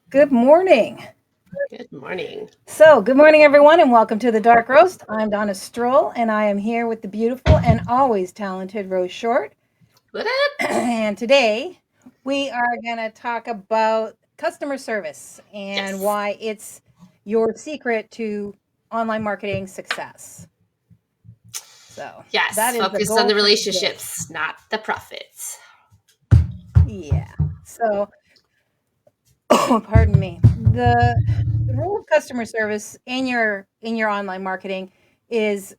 Good morning. Good morning. Good morning, everyone, and welcome to the Dark Roast. I'm Donna Stroll, and I am here with the beautiful and always talented Rose Short. What up? And today we are going to talk about customer service and Yes. why it's your secret to online marketing success. So, that Yes. is the Focus on goal the for today. relationships, not the profits. Yeah. So, pardon me. The role of customer service in your online marketing is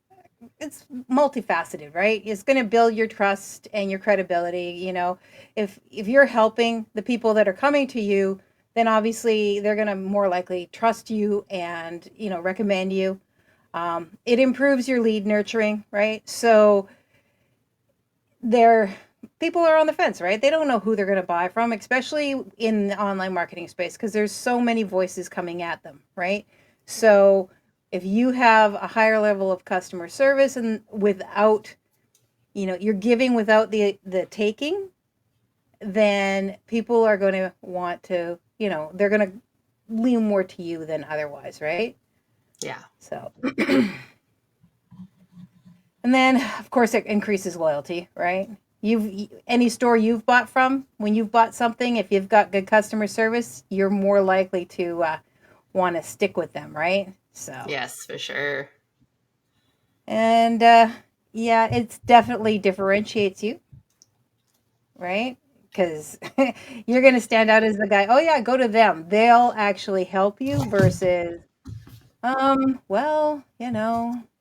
it's multifaceted, right? It's going to build your trust and your credibility. If you're helping the people that are coming to you, then obviously they're going to more likely trust you and recommend you. It improves your lead nurturing, right? So they're people are on the fence, right? They don't know who they're going to buy from, especially in the online marketing space, because there's so many voices coming at them, right? So if you have a higher level of customer service and without, you're giving without the taking, then people are going to want to, they're going to lean more to you than otherwise, right? Yeah. So and then, of course, it increases loyalty, right? Any store you've bought from, when you've bought something, if you've got good customer service, you're more likely to want to stick with them, right? So, Yes, for sure. and yeah, it's definitely differentiates you, right? Because you're going to stand out as the guy. Oh yeah, go to them. They'll actually help you versus, well,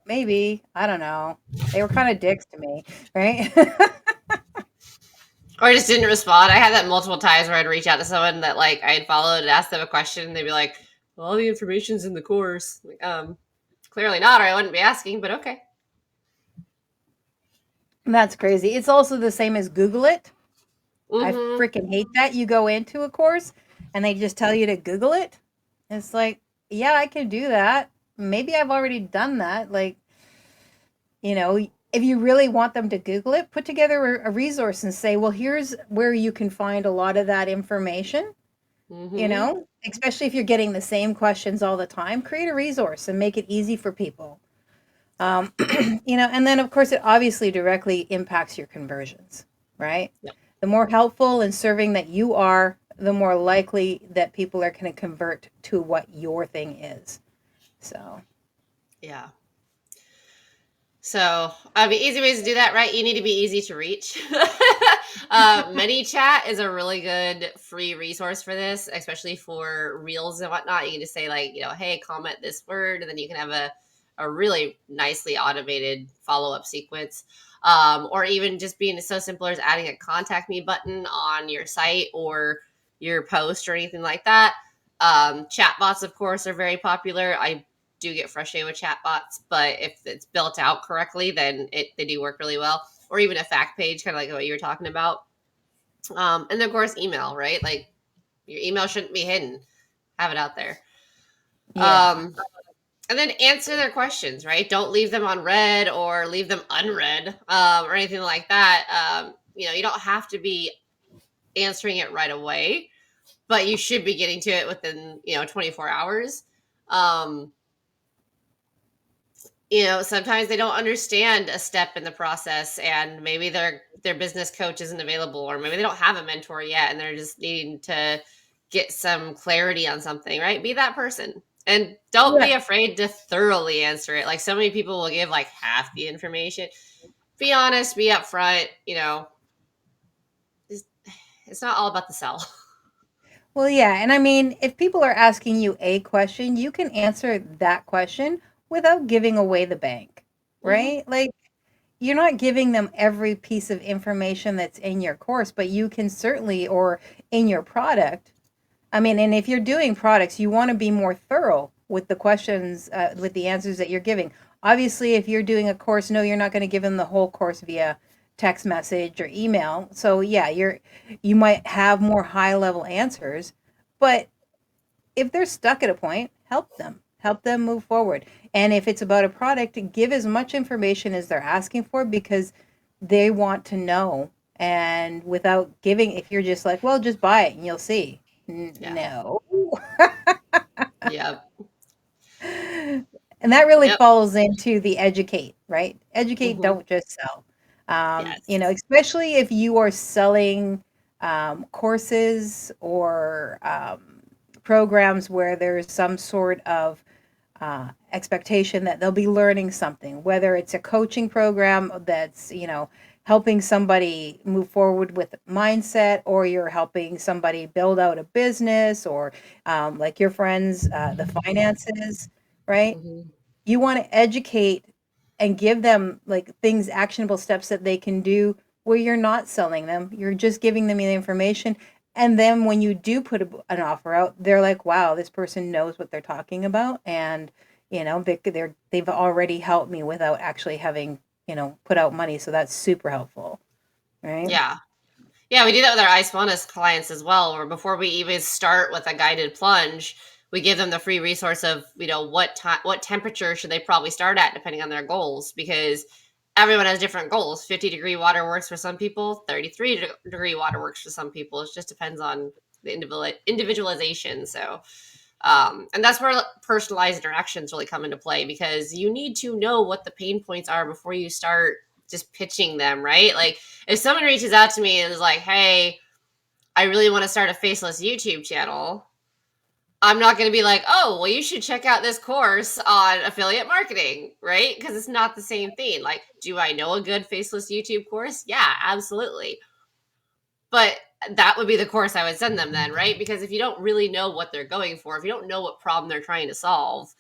maybe I don't know. They were kind of dicks to me, right? Or I just didn't respond. I had that multiple times where I'd reach out to someone that like I had followed and ask them a question, and they'd be like, well, "All the information's in the course." Like, clearly not, or I wouldn't be asking. But okay. That's crazy. It's also the same as Google it. I Mm-hmm. freaking hate that. You go into a course and they just tell you to Google it. It's like, yeah, I can do that. Maybe I've already done that. Like, if you really want them to Google it, put together a resource and say, well, here's where you can find a lot of that information, Mm-hmm. especially if you're getting the same questions all the time. Create a resource and make it easy for people. Um, and then of course it obviously directly impacts your conversions, right? Yep. The more helpful and serving that you are, the more likely that people are going to convert to what your thing is. So, Yeah. So, easy ways to do that, right? You need to be easy to reach. ManyChat is a really good free resource for this, especially for reels and whatnot. You can just say, like, hey, comment this word, and then you can have a really nicely automated follow up sequence. Or even just being so simple as adding a contact me button on your site or your post or anything like that. Chatbots, of course, are very popular. I do get frustrated with chatbots, but if it's built out correctly, then they do work really well. Or even a fact page, kind of like what you were talking about. And then of course, email, right? Like your email shouldn't be hidden. Have it out there. yeah. Um, and then answer their questions, right? Don't leave them on read or leave them unread or anything like that. You don't have to be answering it right away, but you should be getting to it within 24 hours. Um, sometimes they don't understand a step in the process, and maybe their business coach isn't available, or maybe they don't have a mentor yet and they're just needing to get some clarity on something, right? Be that person, and don't be Yeah. afraid to thoroughly answer it. Like, so many people will give like half the information. Be honest, be upfront. it's, it's not all about the sell. Well, yeah. And I mean, if people are asking you a question, you can answer that question without giving away the bank, Hmm. right? Like, you're not giving them every piece of information that's in your course, but you can certainly, or in your product. I mean, and if you're doing products, you want to be more thorough with the questions, with the answers that you're giving. Obviously, if you're doing a course, no, you're not going to give them the whole course via text message or email. So yeah, you might have more high level answers, but if they're stuck at a point, help them move forward. And if it's about a product, give as much information as they're asking for because they want to know. And without giving, if you're just like, well, just buy it and you'll see. Yeah. No. Yep. And that really Yep. falls into the educate, right? Educate, Hmm. don't just sell. Yes. Especially if you are selling courses or programs where there's some sort of expectation that they'll be learning something, whether it's a coaching program that's, helping somebody move forward with mindset, or you're helping somebody build out a business, or like your friends, the finances, right? Hmm. You want to educate and give them like things, actionable steps that they can do where you're not selling them. You're just giving them the information. And then when you do put an offer out, they're like, wow, this person knows what they're talking about. And, they've already helped me without actually having, put out money. So that's super helpful. Right. Yeah. Yeah, we do that with our Ice Wellness clients as well, where before we even start with a guided plunge, we give them the free resource of, what time, what temperature should they probably start at depending on their goals, because everyone has different goals. 50-degree water works for some people, 33-degree water works for some people. It just depends on the individualization. So, and that's where personalized interactions really come into play, because you need to know what the pain points are before you start just pitching them, right? Like, if someone reaches out to me and is like, hey, I really want to start a faceless YouTube channel, I'm not going to be like, oh, well, you should check out this course on affiliate marketing, right? Because it's not the same thing. Like, do I know a good faceless YouTube course? Yeah, absolutely. But that would be the course I would send them then, right? Because if you don't really know what they're going for, if you don't know what problem they're trying to solve,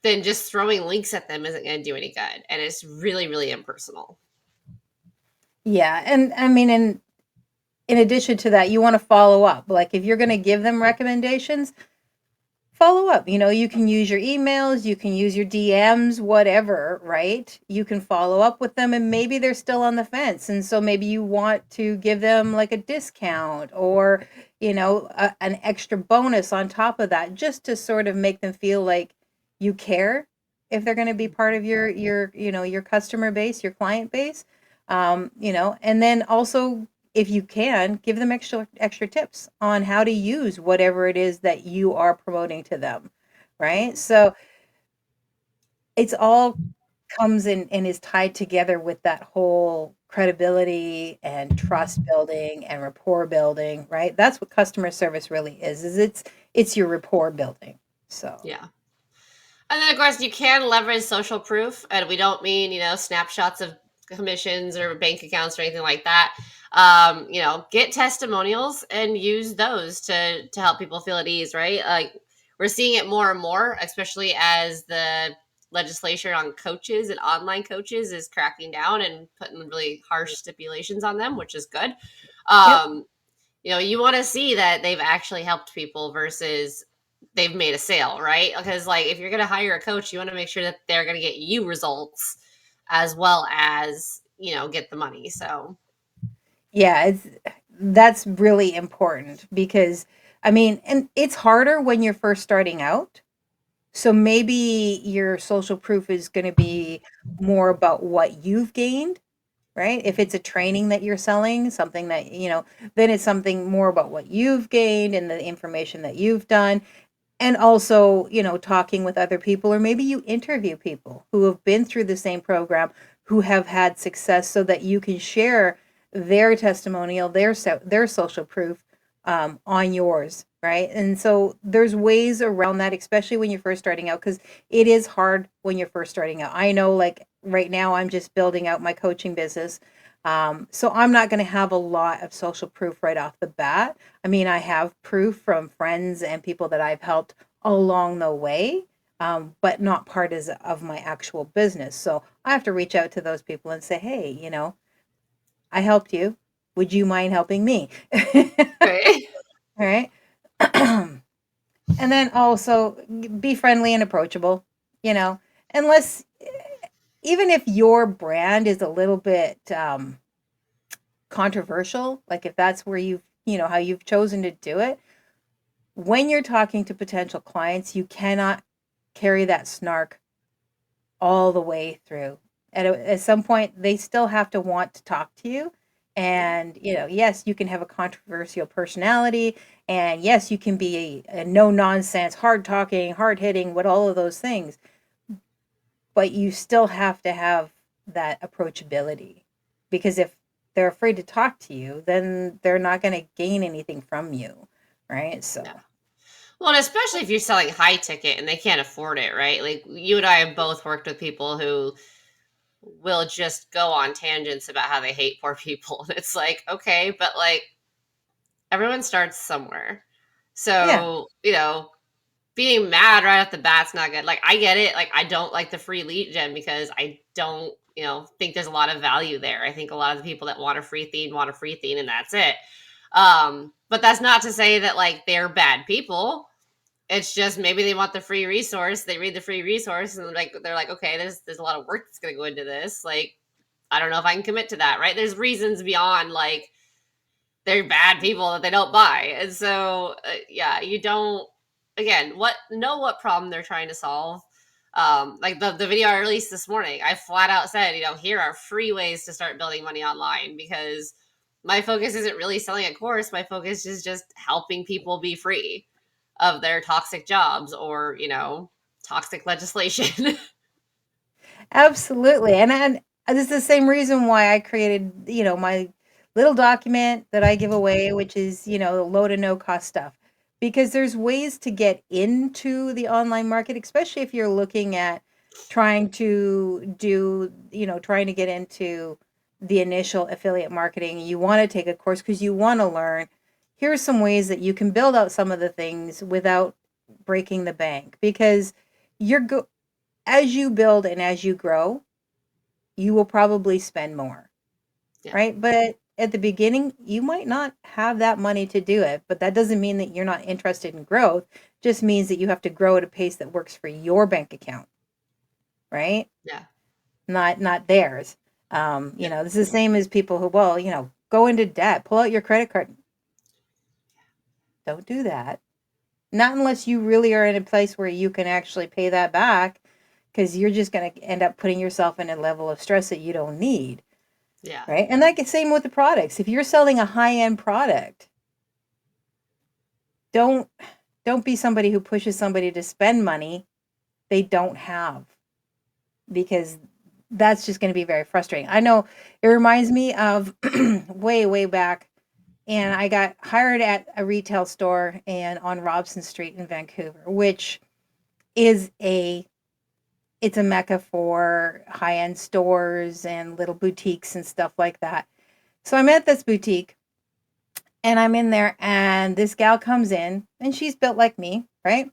then just throwing links at them isn't going to do any good. And it's really, really impersonal. Yeah. And I mean, in addition to that, you want to follow up. Like if you're going to give them recommendations, follow up. You can use your emails, you can use your DMs, whatever, right? You can follow up with them, and maybe they're still on the fence. And so maybe you want to give them like a discount, or, an extra bonus on top of that, just to sort of make them feel like you care if they're going to be part of your customer base, your client base. And then also, if you can, give them extra tips on how to use whatever it is that you are promoting to them, right? So it's all comes in and is tied together with that whole credibility and trust building and rapport building, right? That's what customer service really is it's your rapport building. So Yeah. And then, of course, you can leverage social proof, and we don't mean snapshots of commissions or bank accounts or anything like that. Get testimonials and use those to help people feel at ease, right? Like, we're seeing it more and more, especially as the legislation on coaches and online coaches is cracking down and putting really harsh stipulations on them, which is good. yep. Um, you want to see that they've actually helped people versus they've made a sale, right? Because, like, if you're going to hire a coach, you want to make sure that they're going to get you results as well as, get the money. So, Yeah, that's really important because I mean, and it's harder when you're first starting out. So maybe your social proof is going to be more about what you've gained, right? If it's a training that you're selling, something that, then it's something more about what you've gained and the information that you've done. And also, talking with other people, or maybe you interview people who have been through the same program, who have had success, so that you can share their testimonial, their social proof on yours, right? And so there's ways around that, especially when you're first starting out, because it is hard when you're first starting out. I know, like right now, I'm just building out my coaching business. So I'm not going to have a lot of social proof right off the bat. I mean, I have proof from friends and people that I've helped along the way, but not part of my actual business. So I have to reach out to those people and say, hey, I helped you. Would you mind helping me? right. All right. And then also be friendly and approachable, you know, unless, even if your brand is a little bit controversial, like if that's where how you've chosen to do it, when you're talking to potential clients, you cannot carry that snark all the way through. At some point, they still have to want to talk to you. And, yes, you can have a controversial personality. And yes, you can be a no nonsense, hard talking, hard hitting, what all of those things. But you still have to have that approachability, because if they're afraid to talk to you, then they're not going to gain anything from you. Right. Yeah. So, Well, and especially if you're selling high ticket and they can't afford it, right? Like you and I have both worked with people who will just go on tangents about how they hate poor people. And it's like, okay, but like everyone starts somewhere. yeah, So, being mad right off the bat's not good. Like I get it. Like I don't like the free lead gen because I don't, think there's a lot of value there. I think a lot of the people that want a free theme want a free theme and that's it. But that's not to say that like they're bad people. It's just maybe they want the free resource. They read the free resource and like they're like, okay, there's a lot of work that's gonna go into this. Like, I don't know if I can commit to that, right? There's reasons beyond like they're bad people that they don't buy. And so yeah, you don't again, what problem they're trying to solve. Like the video I released this morning, I flat out said, here are free ways to start building money online because my focus isn't really selling a course. My focus is just helping people be free of their toxic jobs or, toxic legislation. absolutely. And this is the same reason why I created, my little document that I give away, which is, low to no cost stuff. Because there's ways to get into the online market, especially if you're looking at trying to get into the initial affiliate marketing. You want to take a course because you want to learn. Here's some ways that you can build out some of the things without breaking the bank, because you're as you build and as you grow, you will probably spend more, Yeah. right? But at the beginning, you might not have that money to do it, but that doesn't mean that you're not interested in growth. Just means that you have to grow at a pace that works for your bank account, right? Yeah. Not theirs. This is the same as people who, well, go into debt, pull out your credit card. Don't do that. Not unless you really are in a place where you can actually pay that back, because you're just going to end up putting yourself in a level of stress that you don't need. Yeah. Right. And like the same with the products. If you're selling a high end product, don't don't be somebody who pushes somebody to spend money they don't have, because that's just going to be very frustrating. I know it reminds me of way, way back. And I got hired at a retail store and on Robson Street in Vancouver, which is it's a mecca for high end stores and little boutiques and stuff like that. So I'm at this boutique and I'm in there, and this gal comes in and she's built like me, right?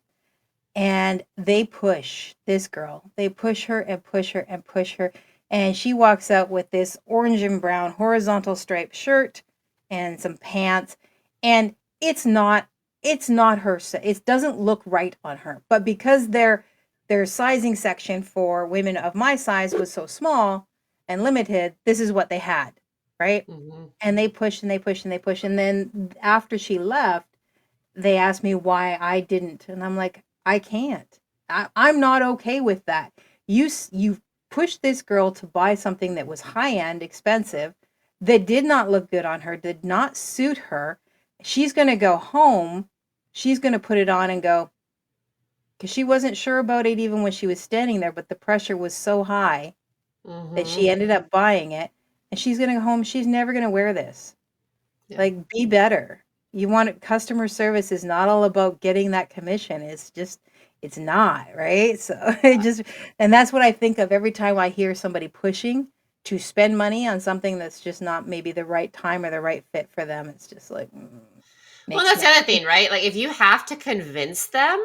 And they push this girl. They push her and push her and push her. And she walks out with this orange and brown horizontal striped shirt and some pants. And it's not her. It doesn't look right on her. But because their sizing section for women of my size was so small and limited, this is what they had, right? Hmm. And they pushed and they pushed and they pushed. And then after she left, they asked me why I didn't. And I'm like, I can't. I'm not okay with that. You pushed this girl to buy something that was high end, expensive, that did not look good on her, did not suit her. She's going to go home. She's going to put it on and go, because she wasn't sure about it even when she was standing there, but the pressure was so high that she Hmm. ended up buying it. And she's going to go home. She's never going to wear this. Yeah. Like, be better. You want customer service is not all about getting that commission. It's not, right? So it just, and that's what I think of every time I hear somebody pushing to spend money on something that's just not maybe the right time or the right fit for them. It's just like, Well, makes that's me, the other thing, right? Like if you have to convince them,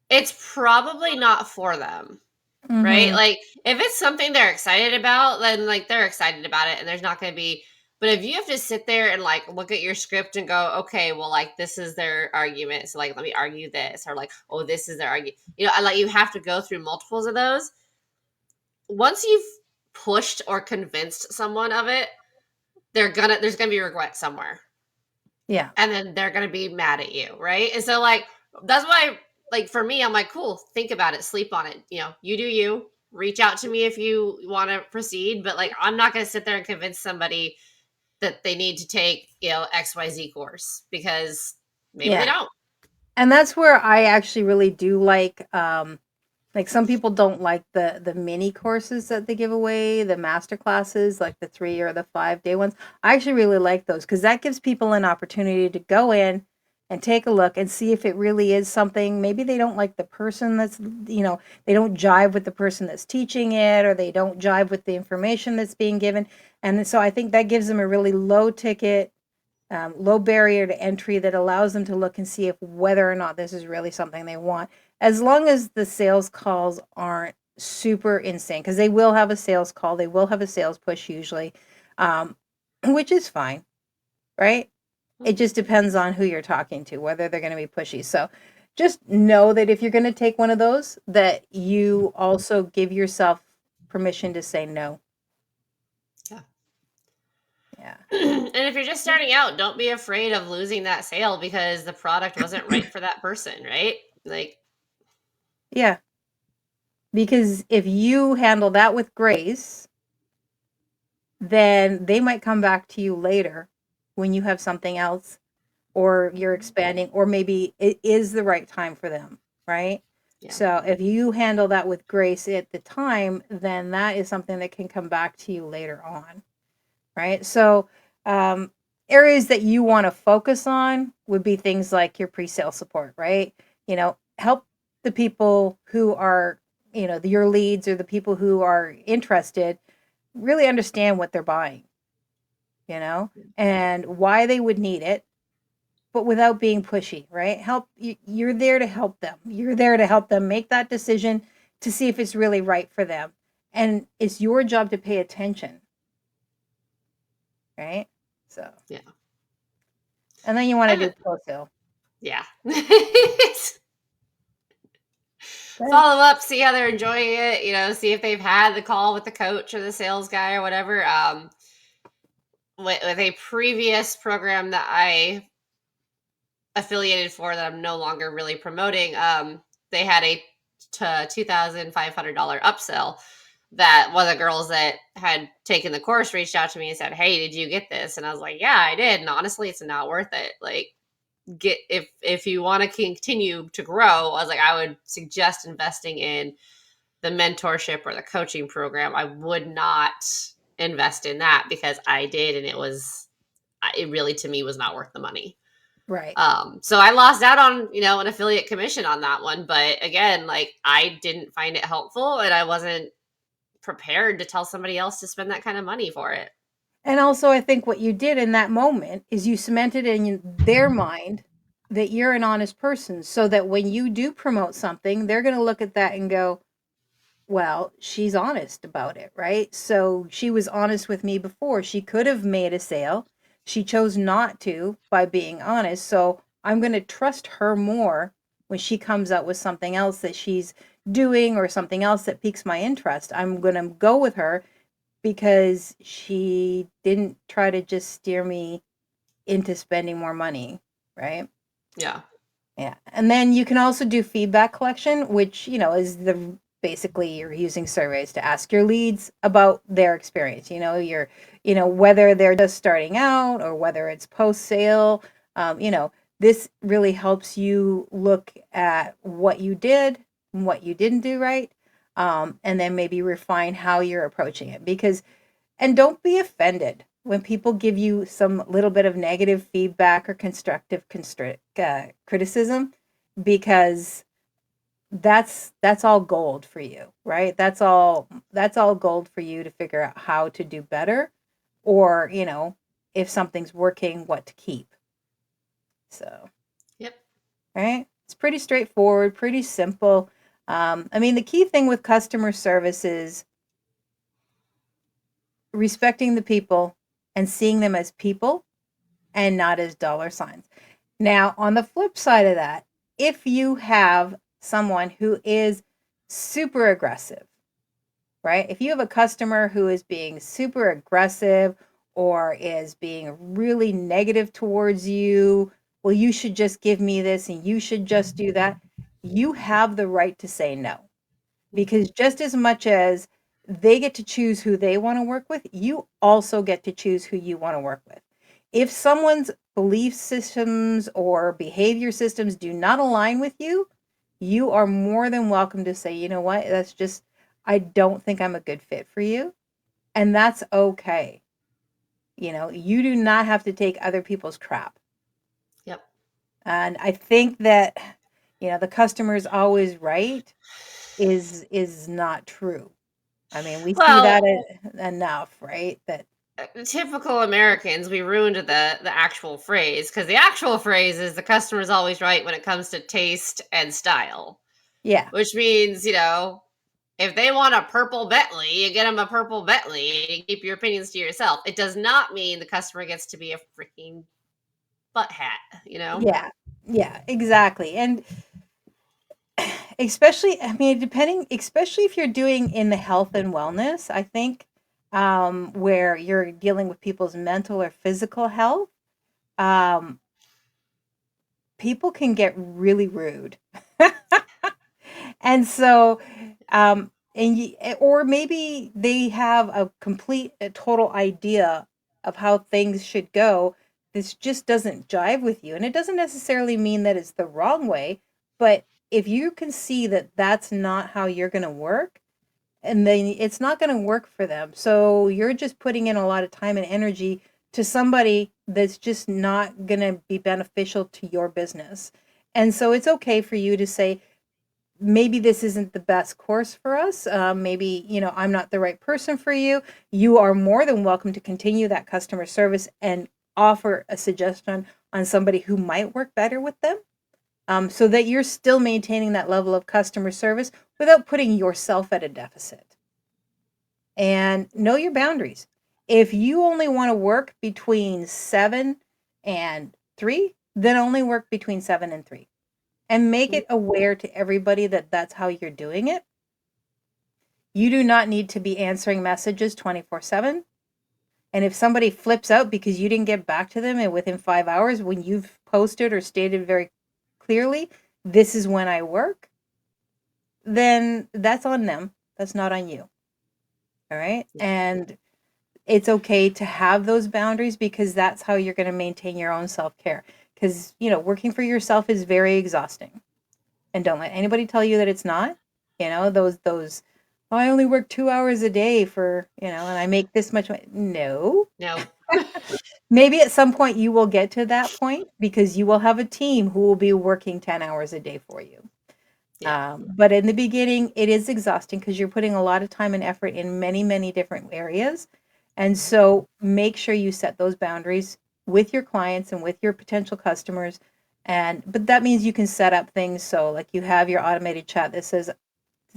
it's probably not for them, right? mm-hmm. Like if it's something they're excited about, then like they're excited about it and there's not going to be, but if you have to sit there and like look at your script and go, okay, well, like this is their argument. So like, let me argue this, or like, oh, this is their argument. And like you have to go through multiples of those. Once you've pushed or convinced someone of it, there's gonna be regret somewhere. Yeah. And then they're gonna be mad at you, right? And so like that's why like for me, I'm like, cool, think about it, sleep on it. You do you. Reach out to me if you want to proceed, but like I'm not gonna sit there and convince somebody that they need to take, XYZ course because maybe they Yeah. don't. And that's where I actually really do like some people don't like the mini courses that they give away, the master classes, like the 3 or the 5-day ones. I actually really like those because that gives people an opportunity to go in and take a look and see if it really is something. Maybe they don't like the person that's, they don't jive with the person that's teaching it, or they don't jive with the information that's being given. And so I think that gives them a really low ticket, low barrier to entry that allows them to look and see if whether or not this is really something they want, as long as the sales calls aren't super insane, because they will have a sales call, they will have a sales push usually, um, which is fine, right? It Mhm. just depends on who you're talking to, whether they're going to be pushy. So just know that if you're going to take one of those, that you also give yourself permission to say no. Yeah. Yeah. And if you're just starting out, don't be afraid of losing that sale because the product wasn't right for that person, right? Like, Yeah. Because if you handle that with grace, then they might come back to you later when you have something else, or you're expanding, or maybe it is the right time for them, right? yeah. So if you handle that with grace at the time, then that is something that can come back to you later on, right? So um, areas that you want to focus on would be things like your pre-sale support, right? Help the people who are, your leads, or the people who are interested, really understand what they're buying, and why they would need it, but without being pushy, right? You're there to help them. You're there to help them make that decision to see if it's really right for them. And it's your job to pay attention, right? So, Yeah. and then you want to I'm, do post-sale. yeah. Good. Follow up, see how they're enjoying it, see if they've had the call with the coach or the sales guy or whatever. With a previous program that I affiliated for that I'm no longer really promoting, they had a $2,500 upsell. That one of the girls that had taken the course reached out to me and said, "Hey, did you get this?" And I was like, "Yeah, I did." And honestly, it's not worth it. Like, get if you want to continue to grow, I was like, I would suggest investing in the mentorship or the coaching program. I would not invest in that because I did, and it really to me was not worth the money. Right. So I lost out on, an affiliate commission on that one. But again, like, I didn't find it helpful and I wasn't prepared to tell somebody else to spend that kind of money for it. And also, I think what you did in that moment is you cemented in their mind that you're an honest person, so that when you do promote something, they're going to look at that and go, well, she's honest about it, right? So she was honest with me before. She could have made a sale. She chose not to by being honest. So I'm going to trust her more when she comes out with something else that she's doing, or something else that piques my interest. I'm going to go with her because she didn't try to just steer me into spending more money, right? Yeah. Yeah. And then you can also do feedback collection, which, is basically you're using surveys to ask your leads about their experience. Whether they're just starting out or whether it's post sale. This really helps you look at what you did and what you didn't do right. And then maybe refine how you're approaching it, and don't be offended when people give you some little bit of negative feedback or constructive criticism, because that's all gold for you, right? That's all gold for you to figure out how to do better, or if something's working, what to keep. So, Yep. right, it's pretty straightforward, pretty simple. I mean, the key thing with customer service is respecting the people and seeing them as people and not as dollar signs. Now, on the flip side of that, if you have someone who is super aggressive, right? If you have a customer who is being super aggressive or is being really negative towards you, well, you should just give me this and you should just do that. You have the right to say no, because just as much as They get to choose who they want to work with. You also get to choose who you want to work with. If someone's belief systems or behavior systems do not align with you, you are more than welcome to say, you know what, that's just, I don't think I'm a good fit for you. And that's okay. You do not have to take other people's crap. Yep. And I think that, the customer is always right is not true. I mean, we see that Well, enough, right? That typical Americans, we ruined the actual phrase, because the actual phrase is the customer's always right when it comes to taste and style, yeah, which means, if they want a purple Bentley, you get them a purple Bentley. You keep your opinions to yourself. It does not mean the customer gets to be a freaking butt hat. yeah, yeah, exactly. And especially, I mean, especially if you're doing in the health and wellness, I think, where you're dealing with people's mental or physical health, um, people can get really rude. And so, or maybe they have a total idea of how things should go. This just doesn't jive with you. And it doesn't necessarily mean that it's the wrong way, but if you can see that that's not how you're going to work, and then it's not going to work for them. So you're just putting in a lot of time and energy to somebody that's just not going to be beneficial to your business. And so it's okay for you to say, maybe this isn't the best course for us. Maybe, I'm not the right person for you. You are more than welcome to continue that customer service and offer a suggestion on somebody who might work better with them, so that you're still maintaining that level of customer service without putting yourself at a deficit. And know your boundaries. If you only want to work between 7 and 3, then only work between 7 and 3, and make it aware to everybody that that's how you're doing it. You do not need to be answering messages 24/7. And if somebody flips out because you didn't get back to them and within 5 hours, when you've posted or stated very clearly, this is when I work, then that's on them. That's not on you. All right. And it's okay to have those boundaries, because that's how you're going to maintain your own self care. Because, working for yourself is very exhausting. And don't let anybody tell you that it's not. Those, oh, I only work 2 hours a day and I make this much money. No. No. Maybe at some point you will get to that point, because you will have a team who will be working 10 hours a day for you. Yeah. But in the beginning, it is exhausting because you're putting a lot of time and effort in many, many different areas. And so make sure you set those boundaries with your clients and with your potential customers. But that means you can set up things so, like, you have your automated chat that says,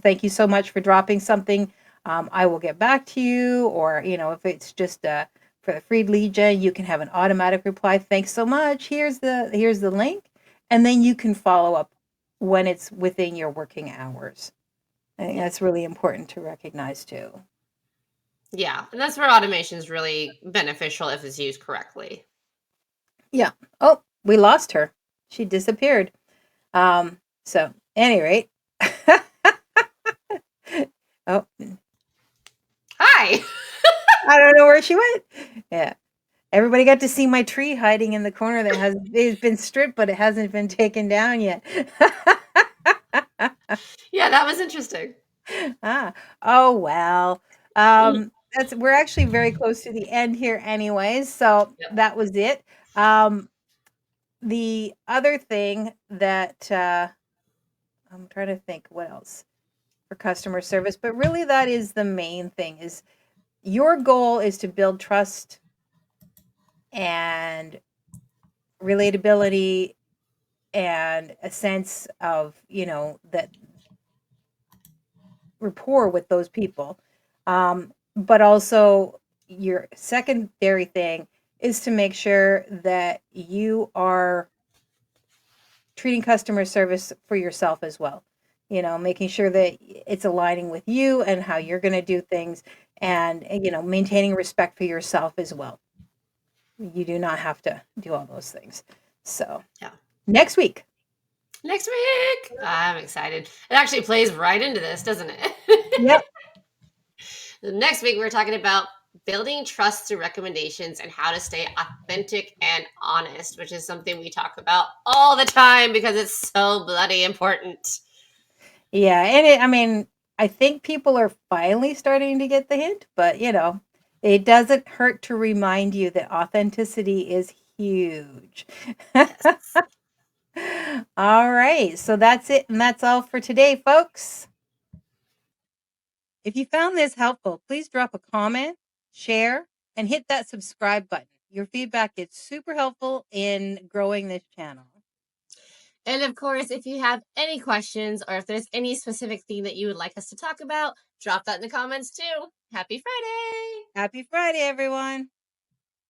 thank you so much for dropping something. I will get back to you. Or, if it's just for the free lead gen, you can have an automatic reply. Thanks so much. Here's the link. And then you can follow up when it's within your working hours. I think that's really important to recognize too. Yeah. And that's where automation is really beneficial if it's used correctly. Yeah. Oh, we lost her. She disappeared. So, any rate. Oh, Hi. I don't know where she went. Yeah. Everybody got to see my tree hiding in the corner that it's been stripped, but it hasn't been taken down yet. Yeah, that was interesting. Oh well. We're actually very close to the end here anyways, so Yep. that was it. The other thing that I'm trying to think what else for customer service, but really that is the main thing. Is your goal is to build trust and relatability and a sense of, that rapport with those people. But also, your secondary thing is to make sure that you are treating customer service for yourself as well. Making sure that it's aligning with you and how you're going to do things, and, maintaining respect for yourself as well. You do not have to do all those things. So, Yeah. next week. Next week. I'm excited. It actually plays right into this, doesn't it? Yep. Next week, we're talking about building trust through recommendations and how to stay authentic and honest, which is something we talk about all the time because it's so bloody important. Yeah, and I mean, I think people are finally starting to get the hint, but it doesn't hurt to remind you that authenticity is huge. Yes. All right, so that's it, and that's all for today, folks. If you found this helpful, please drop a comment, share, and hit that subscribe button. Your feedback is super helpful in growing this channel. And of course, if you have any questions or if there's any specific thing that you would like us to talk about, drop that in the comments too. Happy Friday! Happy Friday, everyone.